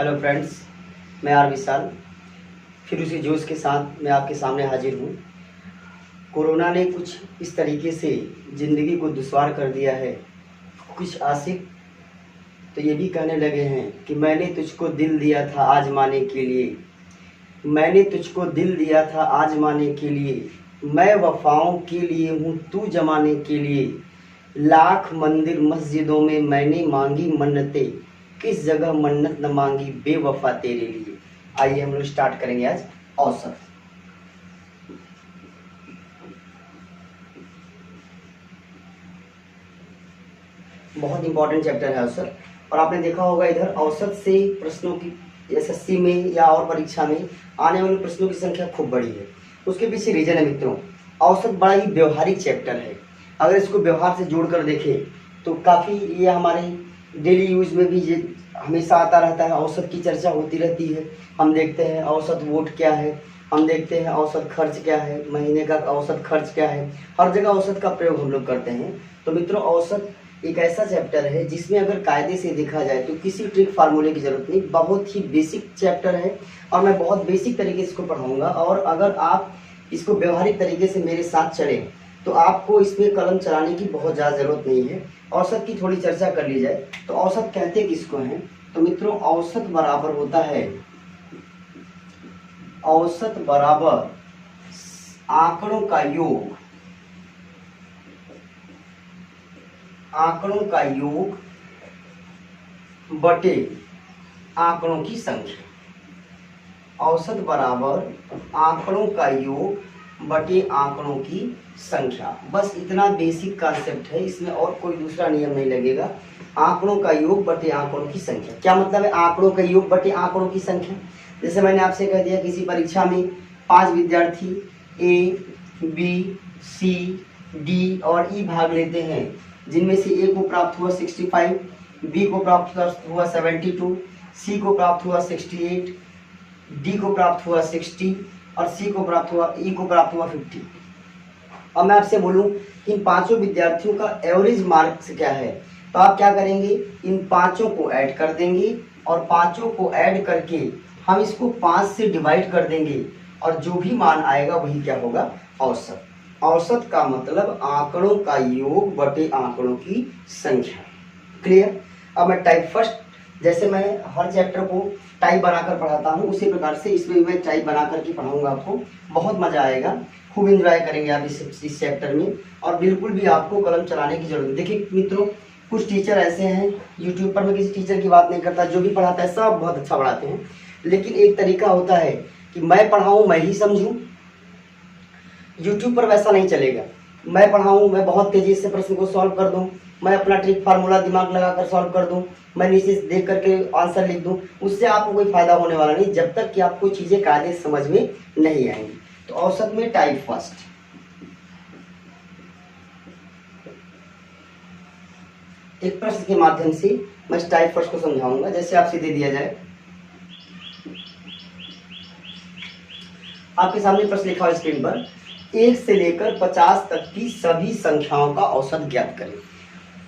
Hello friends, मैं are विशाल फिर उसी जोश के साथ मैं आपके सामने हाजिर हूँ। कोरोना ने कुछ इस तरीके से ज़िंदगी को दुश्वार कर दिया है। कुछ आशिक तो ये भी कहने लगे हैं कि मैंने तुझको दिल दिया था आजमाने के लिए, मैंने तुझको दिल दिया था आजमाने के लिए, मैं वफ़ाओं के लिए हूँ तू जमाने के लिए। लाख मंदिर मस्जिदों में मैंने मांगी मन्नतें, किस जगह मन्नत न मांगी बेवफा तेरे लिए। आइए हम लोग स्टार्ट करेंगे आज औसत। बहुत इंपॉर्टेंट चैप्टर है औसत। और आपने देखा होगा इधर औसत से प्रश्नों की एसएससी में या और परीक्षा में आने वाले प्रश्नों की संख्या खूब बड़ी है। उसके पीछे रीजन है मित्रों, औसत बड़ा ही व्यवहारिक चैप्टर है। अगर इसको व्यवहार से जोड़कर देखें तो काफ़ी ये हमारे डेली यूज में भी ये हमेशा आता रहता है। औसत की चर्चा होती रहती है। हम देखते हैं औसत वोट क्या है, हम देखते हैं औसत खर्च क्या है, महीने का औसत खर्च क्या है, हर जगह औसत का प्रयोग हम लोग करते हैं। तो मित्रों, औसत एक ऐसा चैप्टर है जिसमें अगर कायदे से देखा जाए तो किसी ट्रिक फार्मूले की जरूरत नहीं, बहुत ही बेसिक चैप्टर है और मैं बहुत बेसिक तरीके से इसको पढ़ाऊंगा। और अगर आप इसको व्यवहारिक तरीके से मेरे साथ चलें तो आपको इसमें कलम चलाने की बहुत ज़्यादा ज़रूरत नहीं है। औसत की थोड़ी चर्चा कर ली जाए तो औसत कहते किसको हैं? तो मित्रों, औसत बराबर होता है, औसत बराबर आंकड़ों का योग, आंकड़ों का योग बटे आंकड़ों की संख्या। औसत बराबर आंकड़ों का योग बटे आंकड़ों की संख्या। बस इतना बेसिक कॉन्सेप्ट है, इसमें और कोई दूसरा नियम नहीं लगेगा। आंकड़ों का योग बटे आंकड़ों की संख्या क्या मतलब है? आंकड़ों का योग बटे आंकड़ों की संख्या। जैसे मैंने आपसे कह दिया किसी परीक्षा में 5 विद्यार्थी ए, बी, सी, डी और ई भाग लेते हैं, जिनमें से ए को प्राप्त हुआ 65, बी को प्राप्त हुआ 72, सी को प्राप्त हुआ 68, डी को प्राप्त हुआ 60 और सी को प्राप्त हुआ, ई को प्राप्त हुआ 50। अब मैं आपसे बोलूं कि इन पांचों विद्यार्थियों का एवरेज मार्क्स क्या है, तो आप क्या करेंगे? इन पांचों को ऐड कर देंगे और पांचों को ऐड करके हम इसको 5 से डिवाइड कर देंगे और जो भी मान आएगा वही क्या होगा? औसत। औसत का मतलब आंकड़ों का योग बटे आंकड़ों की संख्या। क्लियर? अब मैं टाइप फर्स्ट, जैसे मैं हर चैप्टर को टाइप बनाकर पढ़ाता हूँ उसी प्रकार से इसमें मैं टाइप बना करके पढ़ाऊंगा। आपको बहुत मजा आएगा, खूब एंजॉय करेंगे आप इस चैप्टर में और बिल्कुल भी आपको कलम चलाने की जरूरत नहीं। देखिए मित्रों, कुछ टीचर ऐसे हैं, यूट्यूब पर मैं किसी टीचर की बात नहीं करता, जो भी पढ़ाता है सब बहुत अच्छा पढ़ाते हैं, लेकिन एक तरीका होता है कि मैं पढ़ाऊँ मैं ही समझूँ। यूट्यूब पर वैसा नहीं चलेगा। मैं पढ़ाऊँ, मैं बहुत तेजी से प्रश्न को सॉल्व कर दूँ, मैं अपना ट्रिक फार्मूला दिमाग लगाकर सॉल्व कर दूं, मैं नीचे देख करके आंसर लिख दूं, उससे आपको कोई फायदा होने वाला नहीं जब तक कि आपको चीजें कायदे समझ में नहीं आएंगी। तो औसत में टाइप फर्स्ट, एक प्रश्न के माध्यम से मैं इस टाइप फर्स्ट को समझाऊंगा। जैसे आपसे दे दिया जाए, आपके सामने प्रश्न लिखा हुआ स्क्रीन पर, 1 से लेकर 50 तक की सभी संख्याओं का औसत ज्ञात करें।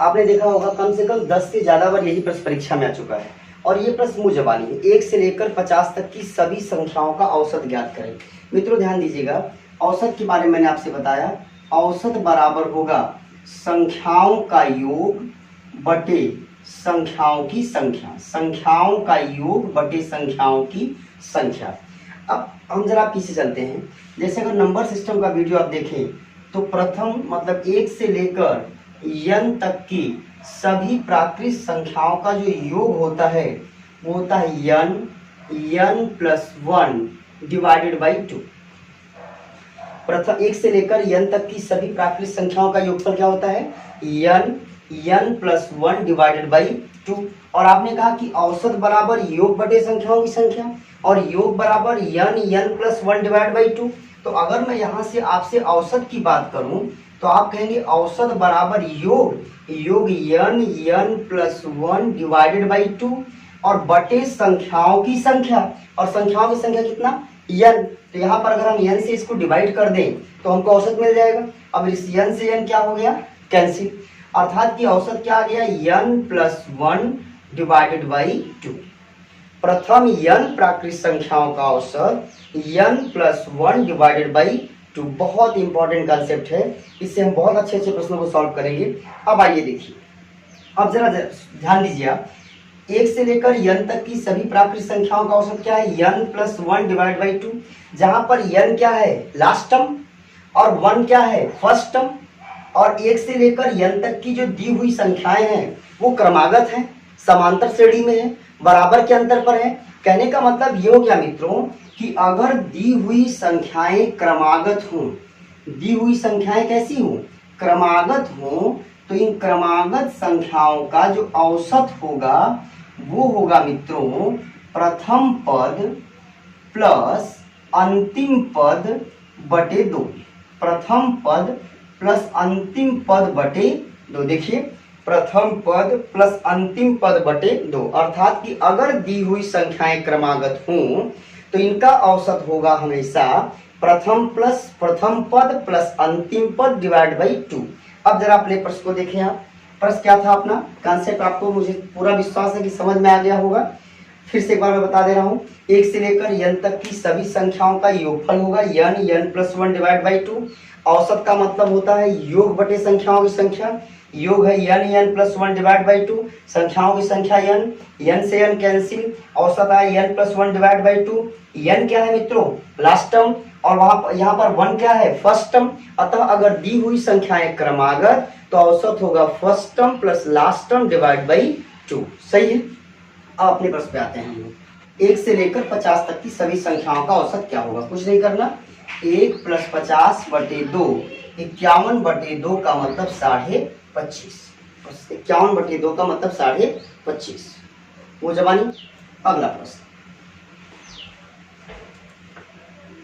आपने देखा होगा कम से कम 10 से ज्यादा बार यही प्रश्न परीक्षा में आ चुका है और ये प्रश्न मुंह जबानी है। 1 से लेकर 50 तक की सभी संख्याओं का औसत ज्ञात करें। मित्रों ध्यान दीजिएगा, औसत के बारे में मैंने आपसे बताया, औसत बराबर होगा संख्याओं का योग बटे संख्याओं की संख्या, संख्याओं का योग बटे संख्याओं की संख्या। अब हम जरा पीछे चलते हैं। जैसे अगर नंबर सिस्टम का वीडियो आप देखें तो प्रथम मतलब 1 से लेकर n तक की सभी प्राकृत संख्याओं का जो योग होता है वो होता है n प्लस 1 डिवाइडेड बाई 2। प्रथम 1 से लेकर n तक की सभी प्राकृत संख्याओं का योगफल क्या होता है? n plus 1 divided by 2। और आपने कहा कि औसत बराबर योग बटे संख्याओं की संख्या और योग बराबर n प्लस 1 डिवाइड बाई 2। तो अगर मैं यहाँ से आपसे औसत की बात करूं तो आप कहेंगे औसत बराबर योग n प्लस 1 डिवाइडेड बाई 2 और बटे संख्याओं की संख्या, और संख्याओं की संख्या कितना? n। तो यहाँ पर अगर हम n से इसको डिवाइड कर दें तो हमको औसत मिल जाएगा। अब इस n से n क्या हो गया? कैंसिल, अर्थात कि औसत क्या आ गया? n plus 1 divided by 2। प्रथम n प्राकृत संख्याओं का औसत n+1 डिवाइडेड बाई 2। बहुत इंपॉर्टेंट कॉन्सेप्ट है, इससे हम बहुत अच्छे अच्छे प्रश्नों को सॉल्व करेंगे। अब आइए देखिए, अब जरा ध्यान दीजिए आप, 1 से लेकर n तक की सभी प्राकृत संख्याओं का औसत क्या है, n+1 डिवाइड बाई 2। जहां पर n क्या है, लास्ट टर्म, और 1 क्या है, फर्स्ट टर्म, और 1 से लेकर n तक की जो दी हुई संख्याएं हैं वो क्रमागत हैं, समांतर श्रेणी में है, बराबर के अंतर पर है। कहने का मतलब ये हो गया मित्रों कि अगर दी हुई संख्याएं क्रमागत हों, दी हुई संख्याएं कैसी हों, क्रमागत हों, तो इन क्रमागत संख्याओं का जो औसत होगा वो होगा मित्रों प्रथम पद प्लस अंतिम पद बटे 2। प्रथम पद प्लस अंतिम पद बटे 2। देखिए, प्रथम पद प्लस अंतिम पद बटे 2, अर्थात कि अगर दी हुई संख्याएं क्रमागत हों तो इनका औसत होगा हमेशा प्रथम पद प्लस अंतिम पद डिवाइड बाई 2। अब जरा अपने प्रश्न को देखें आप, प्रश्न क्या था अपना, कॉन्सेप्ट आपको मुझे पूरा विश्वास है कि समझ में आ गया होगा। फिर से एक बार मैं बता दे रहा हूँ, 1 से लेकर n तक की सभी संख्याओं का योगफल होगा n+1 डिवाइड बाई 2। औसत का मतलब होता है योग बटे संख्याओं की संख्या, योग है n+1 डिवाइड बाई 2, संख्याओं की संख्या n से n कैंसिल, औसत आया n+1 डिवाइड बाई 2। n क्या है मित्रों, लास्ट टर्म, और वहां यहाँ पर 1 क्या है, फर्स्ट टर्म। अतः अगर दी हुई संख्याएं क्रमागत तो औसत होगा first term plus last term divide by 2। सही है। अब अपने प्रश्न पे आते हैं हम लोग, 1 से लेकर 50 तक की सभी संख्याओं का औसत क्या होगा, कुछ नहीं करना, 1 + 50 बटे 2, 51 बटे 2 का मतलब 25.5, 51 बटे 2 का मतलब 25.5, वो जवानी। अगला प्रश्न,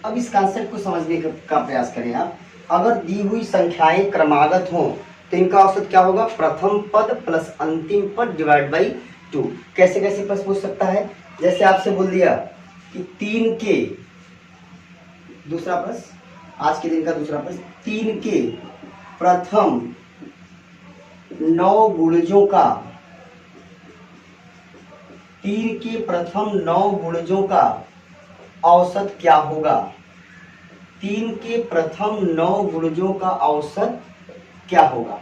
अब इस कॉन्सेप्ट को समझने का प्रयास करें आप। अगर दी हुई संख्याएं क्रमागत हों तो इनका औसत क्या होगा, प्रथम पद प्लस अंतिम पद डिवाइड बाई 2। कैसे कैसे प्रश्न पूछ सकता है, जैसे आपसे बोल दिया कि 3 के, दूसरा प्रश्न, आज के दिन का दूसरा प्रश्न, 3 के प्रथम 9 गुणजों का, 3 के प्रथम 9 गुणजों का औसत क्या होगा। 3 के प्रथम 9 गुणजों का औसत क्या होगा।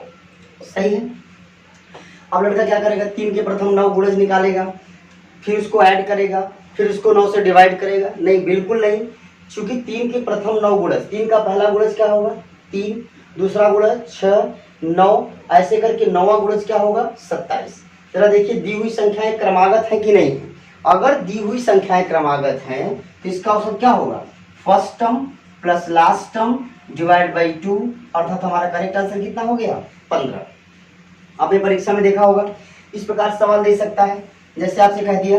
सही है। अब लड़का क्या करेगा, 3 के प्रथम 9 गुणज निकालेगा, फिर उसको ऐड करेगा, फिर उसको 9 से डिवाइड करेगा। नहीं, बिल्कुल नहीं, क्योंकि 3 के प्रथम 9 गुणज, 3 का पहला गुणज क्या होगा 3, दूसरा गुणज 6, 9, ऐसे करके 9वां गुणज क्या होगा 27। जरा देखिए दी हुई संख्याएं क्रमागत है कि नहीं। अगर दी हुई संख्याएं क्रमागत हैं तो इसका औसत क्या होगा, first term plus last term divide by 2, अर्थात हमारा करेक्ट आंसर कितना हो गया 15। आपने परीक्षा में देखा होगा, इस प्रकार सवाल दे सकता है, जैसे आपसे कह दिया।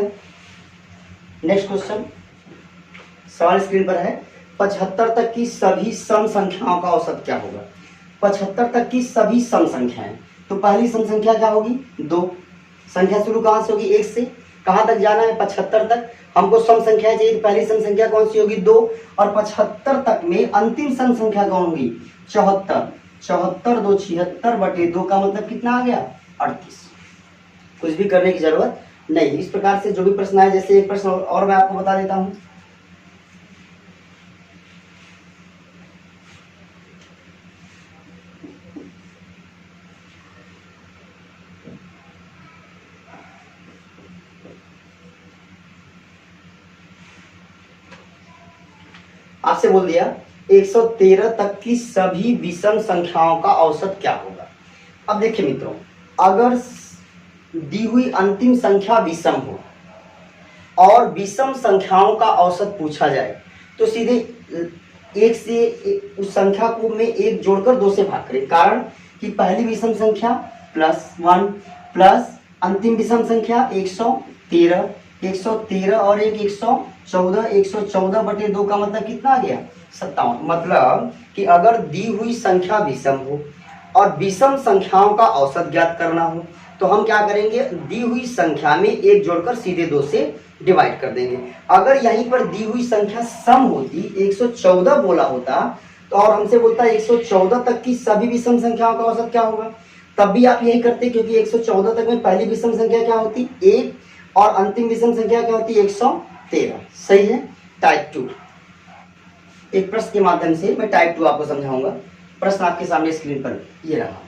नेक्स्ट क्वेश्चन, सवाल स्क्रीन पर है, 75 तक की सभी सम संख्याओं का औसत क्या होगा। 75 तक की सभी सम संख्याएं, तो पहली सम संख्या क्या होगी 2। संख्या शुरू कहां से होगी 1 से, कहां तक जाना है 75 तक। हमको सम संख्या चाहिए, तो पहली सम संख्या कौन सी होगी 2, और 75 तक में अंतिम सम संख्या कौन होगी 74। 74 2 76 बटे 2 का मतलब कितना आ गया 38। कुछ भी करने की जरूरत नहीं। इस प्रकार से जो भी प्रश्न आए, जैसे एक प्रश्न और मैं आपको बता देता हूं। आपसे बोल दिया 113 तक की सभी विषम संख्याओं का औसत क्या होगा। अब देखिए मित्रों, अगर दी हुई अंतिम संख्या विषम हो और विषम संख्याओं का औसत पूछा जाए तो सीधे 1 से उस संख्या को में 1 जोड़कर 2 से भाग करें, कारण कि पहली विषम संख्या +1 प्लस अंतिम विषम संख्या 113, 113 और 114, 114 बटे 2 का मतलब कितना आ गया 57। मतलब कि अगर दी हुई संख्या विषम हो और विषम संख्याओं का औसत ज्ञात करना हो तो हम क्या करेंगे, दी हुई संख्या में 1 जोड़कर सीधे 2 से डिवाइड कर देंगे। अगर यहीं पर दी हुई संख्या सम होती, 114 बोला होता, तो और हमसे बोलता है 114 तक की सभी विषम संख्याओं का औसत क्या होगा, तब भी आप यही करते, क्योंकि 114 तक में पहली विषम संख्या क्या होती 1 और अंतिम विषम संख्या क्या होती है 113। सही है। टाइप 2, एक प्रश्न के माध्यम से मैं टाइप 2 आपको समझाऊंगा। प्रश्न आपके सामने स्क्रीन पर ये रहा।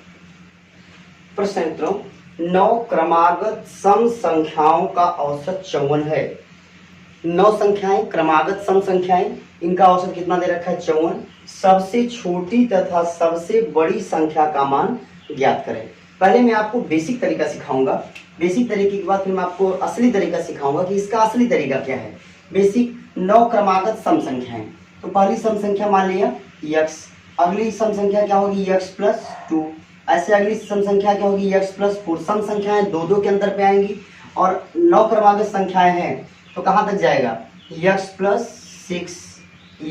प्रश्न मित्रों, 9 क्रमागत सम संख्याओं का औसत 54 है। 9 संख्याएं क्रमागत सम संख्याएं, इनका औसत कितना दे रखा है 54। सबसे छोटी तथा सबसे बड़ी संख्या का मान ज्ञात करें। पहले मैं आपको बेसिक तरीका सिखाऊंगा, बेसिक तरीके के बाद फिर मैं आपको असली तरीका सिखाऊंगा कि इसका असली तरीका क्या है। बेसिक 9 क्रमागत सम संख्याएं, तो पहली सम संख्या मान लिया x, अगली सम संख्या क्या होगी x प्लस 2, ऐसे अगली सम संख्या क्या होगी x प्लस 4। सम संख्याएं दो दो के अंतर पे आएंगी और 9 क्रमागत संख्याएं हैं तो कहाँ तक जाएगा x plus 6,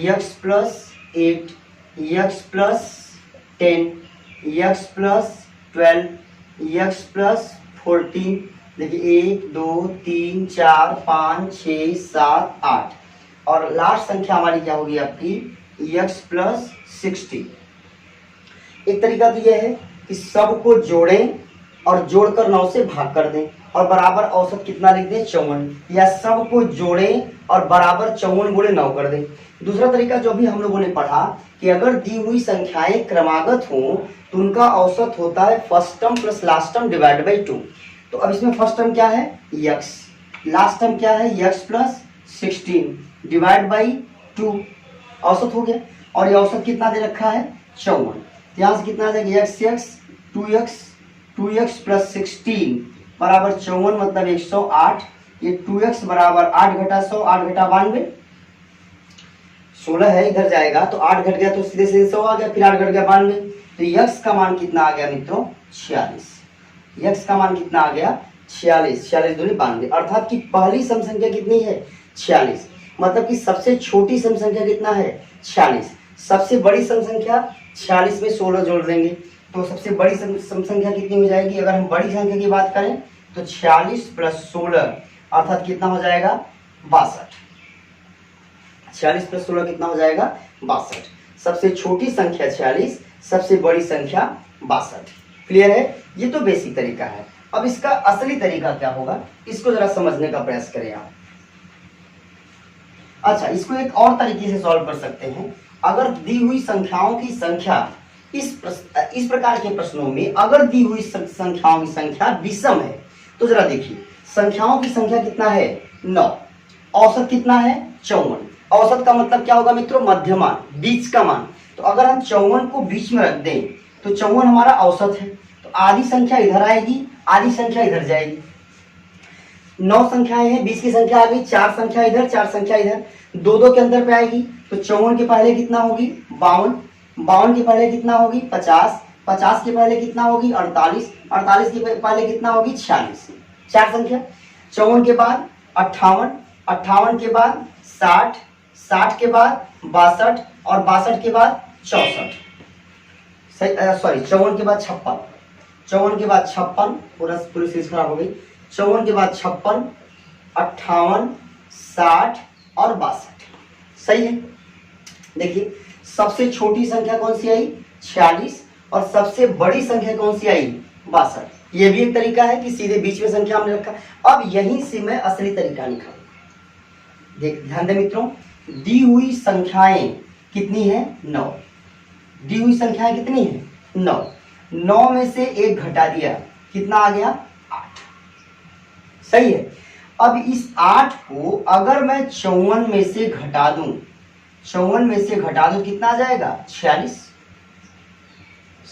x plus 8, x plus 10, x plus 12, x plus 14। देखिए 1 2 3 4 5 6 7 8 और लास्ट संख्या हमारी क्या होगी आपकी x प्लस 60। एक तरीका तो यह है कि सबको जोड़ें और जोड़कर 9 से भाग कर दें और बराबर औसत कितना लिख दें 54, या सबको जोड़ें और बराबर 54 गुणे 9 कर दें। दूसरा तरीका जो भी हम लोगों ने पढ़ा कि अगर दी हुई संख्याएं क्रमागत हों तो उनका औसत होता है first term plus last term divide by 2। तो अब इसमें फर्स्ट टर्म क्या है x, लास्ट टर्म क्या है x प्लस 16 डिवाइड बाई 2, औसत हो गया। और ये औसत कितना दे रखा है 54। यहाँ से कितना आ जाएगा x प्लस 16 बराबर 54 मतलब 108। ये 2x बराबर 8 घटा 100, 8 घटा 92, 16 है इधर जाएगा तो 8 घट गया तो सीधे सीधे 100 आ गया, फिर 8 घट गया 92। तो x का मान कितना आ गया मित्रों 46। x का मान कितना आ गया 46, 46 दूनी 92, अर्थात कि पहली सम संख्या कितनी है 46, मतलब कि सबसे छोटी सम संख्या कितना है 46, सबसे बड़ी सम संख्या 46 में 16 जोड़ देंगे तो सबसे बड़ी सम संख्या कितनी हो जाएगी। अगर हम बड़ी संख्या की बात करें तो 46 प्लस 16 अर्थात कितना हो जाएगा 62। 46 प्लस 16 कितना हो जाएगा 62। सबसे छोटी संख्या 46, सबसे बड़ी संख्या 62। क्लियर है। ये तो बेसिक तरीका है। अब इसका असली तरीका क्या होगा इसको जरा समझने का प्रयास करें आप। अच्छा, इसको एक और तरीके से सॉल्व कर सकते हैं। अगर दी हुई संख्याओं की संख्या इस प्रकार के प्रश्नों में अगर दी हुई संख्याओं की संख्या विषम है तो जरा देखिए संख्याओं की संख्या कितना है 9, औसत कितना है 54। औसत का मतलब क्या होगा मित्रों मध्यमान, बीच का मान। तो अगर हम 54 को बीच में रख दें तो 54 हमारा औसत है, तो आधी संख्या इधर आएगी, आधी संख्या इधर जाएगी। 9 संख्याएं हैं, 20 की संख्या आ गई, 4 संख्या इधर 4 संख्या इधर, दो दो के अंदर पे आएगी। तो 54 के पहले कितना होगी 52, 52 के पहले कितना होगी 50, 50 के पहले कितना होगी 48, 48 के पहले कितना होगी 46, 4 संख्या। 54 के बाद 58, 58 के बाद 60, 60 के बाद 62 और 62 के बाद 64, सॉरी 54 के बाद 56, 54 के बाद 56, पूरी चीज खराब हो गई। 54 के बाद 56, 58, 60 और 62। सही है। देखिए सबसे छोटी संख्या कौन सी आई 46 और सबसे बड़ी संख्या कौन सी आई 62। ये भी एक तरीका है कि सीधे बीच में संख्या हमने रखा। अब यहीं से मैं असली तरीका निकालूंगा। देख ध्यान दें मित्रों, दी हुई संख्याएं कितनी है 9, दी हुई संख्याएं कितनी है 9, 9 में से 1 घटा दिया कितना आ गया 8। सही है। अब इस 8 को अगर मैं 54 में से घटा दूं, 54 में से घटा दूं कितना आ जाएगा 46,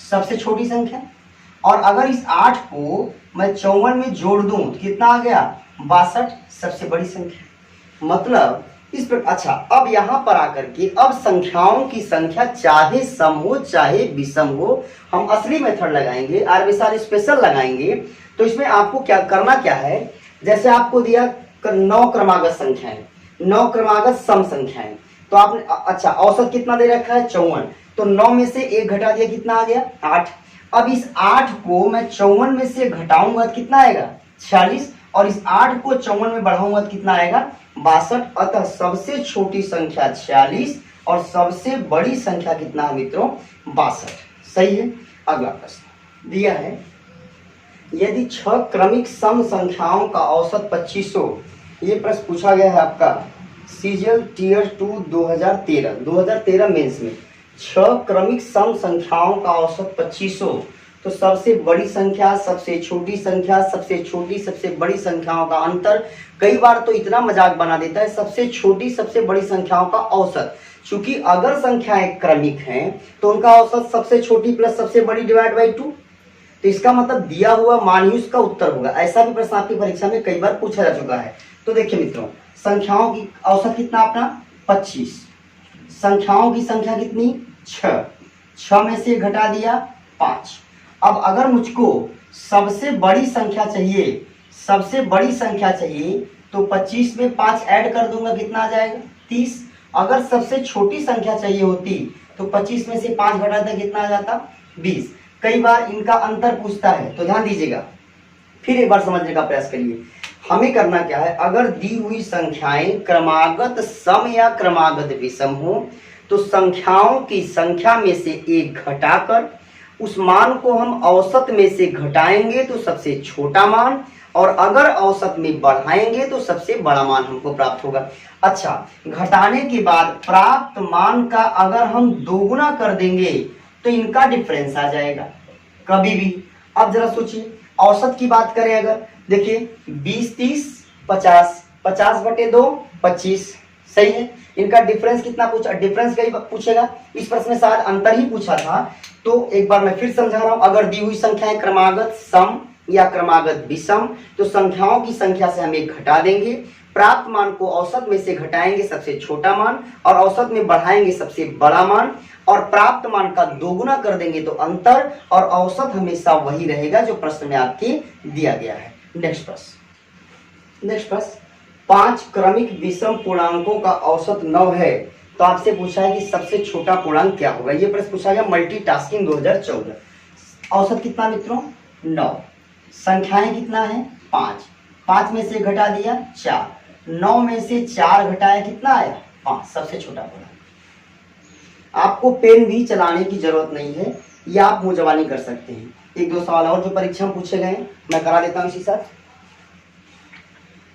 सबसे छोटी संख्या। और अगर इस 8 को मैं 54 में जोड़ दूं तो कितना आ गया 62, सबसे बड़ी संख्या। मतलब इस पर अच्छा, अब यहां पर आकर के अब संख्याओं की संख्या चाहे सम हो चाहे विषम हो, हम असली मेथड लगाएंगे, आरबीएसआर स्पेशल लगाएंगे। तो इसमें आपको क्या करना क्या है, जैसे आपको दिया 9 क्रमागत संख्याएं, 9 क्रमागत सम संख्याएं, तो आपने अच्छा औसत कितना दे रखा है 54, तो 9 में से 1 घटा दिया कितना आ गया 8। अब इस 8 को मैं 54 में से घटाऊंगा तो कितना आएगा 46, और इस 8 को 54 में बढ़ाऊंगा तो कितना आएगा 62। अतः सबसे छोटी संख्या 46 और सबसे बड़ी संख्या कितना है मित्रों 62। सही है। अगला प्रश्न दिया है यदि 6 क्रमिक सम संख्याओं का औसत 2500, ये प्रश्न पूछा गया है आपका सीजीएल टीयर 2 2013 मेंस में। 6 क्रमिक सम संख्याओं का औसत 2500, तो सबसे बड़ी संख्या, सबसे छोटी संख्या, सबसे छोटी सबसे बड़ी संख्याओं का अंतर। कई बार तो इतना मजाक बना देता है सबसे छोटी सबसे बड़ी संख्याओं का औसत, क्योंकि अगर संख्याएं क्रमिक हैं तो उनका औसत सबसे छोटी प्लस सबसे बड़ी डिवाइड बाई 2, तो इसका मतलब दिया हुआ मान ही उसका उत्तर होगा। ऐसा भी प्रश्न आपकी परीक्षा में कई बार पूछा जा चुका है। तो देखिए मित्रों, संख्याओं की औसत कितना अपना 25, संख्याओं की संख्या कितनी 6, 6 में से घटा दिया 5। अब अगर मुझको सबसे बड़ी संख्या चाहिए, सबसे बड़ी संख्या चाहिए, तो 25 में 5 ऐड कर दूंगा, कितना आ जाएगा 30। अगर सबसे छोटी संख्या चाहिए होती तो 25 में से 5 घटाता कितना आ जाता 20। कई बार इनका अंतर पूछता है, तो ध्यान दीजिएगा, फिर एक बार समझने का प्रयास करिए। हमें करना क्या है, अगर दी हुई संख्याएं क्रमागत सम या क्रमागत विषम हो तो संख्याओं की संख्या में से एक घटाकर उस मान को हम औसत में से घटाएंगे तो सबसे छोटा मान, और अगर औसत में बढ़ाएंगे तो सबसे बड़ा मान हमको प्राप्त होगा। अच्छा, घटाने के बाद प्राप्त मान का अगर हम दोगुना कर देंगे तो इनका डिफरेंस आ जाएगा कभी भी। अब जरा सोचिए, औसत की बात करें अगर, देखिए 20 30 50, 50/2 25, सही है। इनका डिफरेंस कितना पूछा, डिफरेंस कई पूछेगा, इस प्रश्न में शायद अंतर ही पूछा था। तो एक बार मैं फिर समझा रहा हूं, अगर दी हुई संख्याएं क्रमागत सम या क्रमागत विषम तो संख्याओं की संख्या से हम एक घटा देंगे, प्राप्त मान को औसत में से घटाएंगे सबसे छोटा मान, और औसत में बढ़ाएंगे सबसे बड़ा मान, और प्राप्त मान का दोगुना कर देंगे तो अंतर, और औसत हमेशा वही रहेगा जो प्रश्न में आपके दिया गया है। नेक्स्ट प्रश्न 5 क्रमिक विषम पूर्णांकों का औसत 9 है, तो आपसे पूछा है कि सबसे छोटा पूर्णांक क्या होगा। ये प्रश्न पूछा गया मल्टीटास्किंग 2014। औसत कितना मित्रों 9, संख्याएं कितना है 5, 5 में से घटा दिया 4, 9 में से 4 घटाया कितना आया 5, सबसे छोटा पूर्णांक। आपको पेन भी चलाने की जरूरत नहीं है, या आप मुंह जबानी कर सकते हैं। एक दो सवाल और जो परीक्षा में पूछे गए मैं करा देता हूं इसी साथ।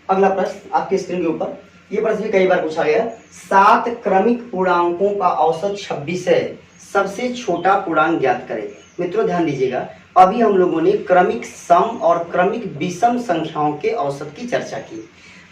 अगला प्रश्न आपके स्क्रीन के ऊपर, ये प्रश्न भी कई बार पूछा गया। 7 क्रमिक पूर्णांकों का औसत 26 है, सबसे छोटा पूर्णांक ज्ञात करें। मित्रों ध्यान दीजिएगा, अभी हम लोगों ने क्रमिक सम और क्रमिक विषम संख्याओं के औसत की चर्चा की।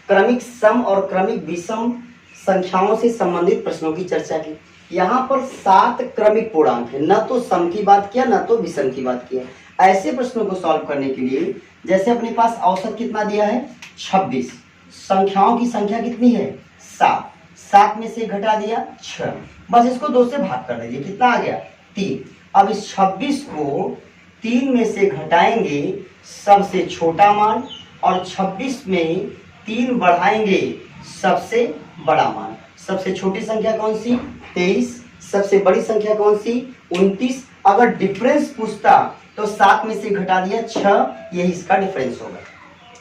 क्रमिक सम और क्रमिक विषम संख्याओं से संबंधित प्रश्नों की चर्चा की। यहाँ पर 7 क्रमिक पूर्णांक है, न तो सम की बात किया न तो विषम की बात किया। ऐसे प्रश्नों को सॉल्व करने के लिए जैसे अपने पास औसत कितना दिया है 26, संख्याओं की संख्या कितनी है 7, 7 में से घटा दिया 6, बस इसको 2 से भाग कर दीजिए, कितना आ गया 3। अब इस 26 को 3 में से घटाएंगे सबसे छोटा मान, और 26 में 3 बढ़ाएंगे सबसे बड़ा मान। सबसे छोटी संख्या कौन सी 23, सबसे बड़ी संख्या कौन सी 29। अगर डिफरेंस पूछता तो 7 में से घटा दिया 6, यही इसका डिफरेंस होगा।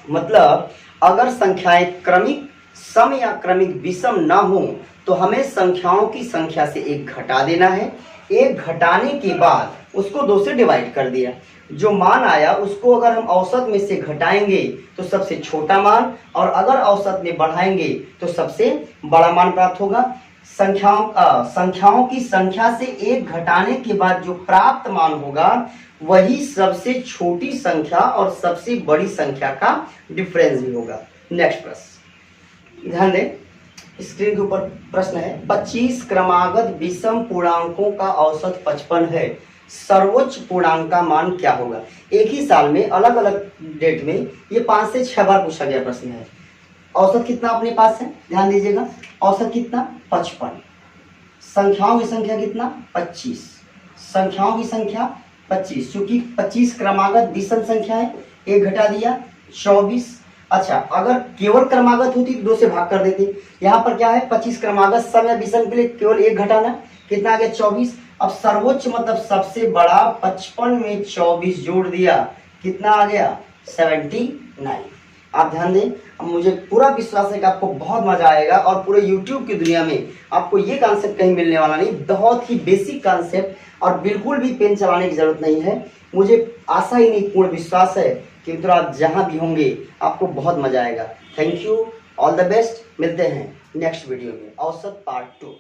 मतलब अगर संख्याएं क्रमिक सम या क्रमिक विषम ना हो तो हमें संख्याओं की संख्या से एक घटा देना है, एक घटाने के बाद उसको 2 से डिवाइड कर दिया, जो मान आया उसको अगर हम औसत में से घटाएंगे तो सबसे छोटा मान, और अगर औसत में बढ़ाएंगे तो सबसे बड़ा मान प्राप्त होगा। संख्याओं की संख्या से एक घटाने के बाद जो प्राप्त मान होगा वही सबसे छोटी संख्या और सबसे बड़ी संख्या का डिफरेंस भी होगा। नेक्स्ट प्रश्न ध्यान दें, स्क्रीन के ऊपर प्रश्न है 25 क्रमागत विषम पूर्णांकों का औसत 55 है, सर्वोच्च पूर्णांक का मान क्या होगा। एक ही साल में अलग अलग डेट में ये 5 से 6 बार पूछा गया प्रश्न है। औसत कितना अपने पास है ध्यान दीजिएगा, औसत कितना 55, संख्याओं की संख्या कितना 25, संख्याओं की संख्या 25, क्योंकि 25 क्रमागत विषम संख्या है, एक घटा दिया 24। अच्छा, अगर केवल क्रमागत होती तो 2 से भाग कर देते। यहाँ पर क्या है 25 क्रमागत सम या विषम के लिए केवल एक घटाना, कितना आ गया 24। अब सर्वोच्च मतलब सबसे बड़ा 55 में 24 जोड़ दिया, कितना आ गया 79। आप ध्यान दें, अब मुझे पूरा विश्वास है कि आपको बहुत मजा आएगा, और पूरे YouTube की दुनिया में आपको ये कॉन्सेप्ट कहीं मिलने वाला नहीं। बहुत ही बेसिक कॉन्सेप्ट, और बिल्कुल भी पेन चलाने की जरूरत नहीं है। मुझे आशा ही नहीं पूर्ण विश्वास है कि मित्रों आप जहाँ भी होंगे आपको बहुत मजा आएगा। Thank you, all the best. मिलते हैं नेक्स्ट वीडियो में, औसत पार्ट 2।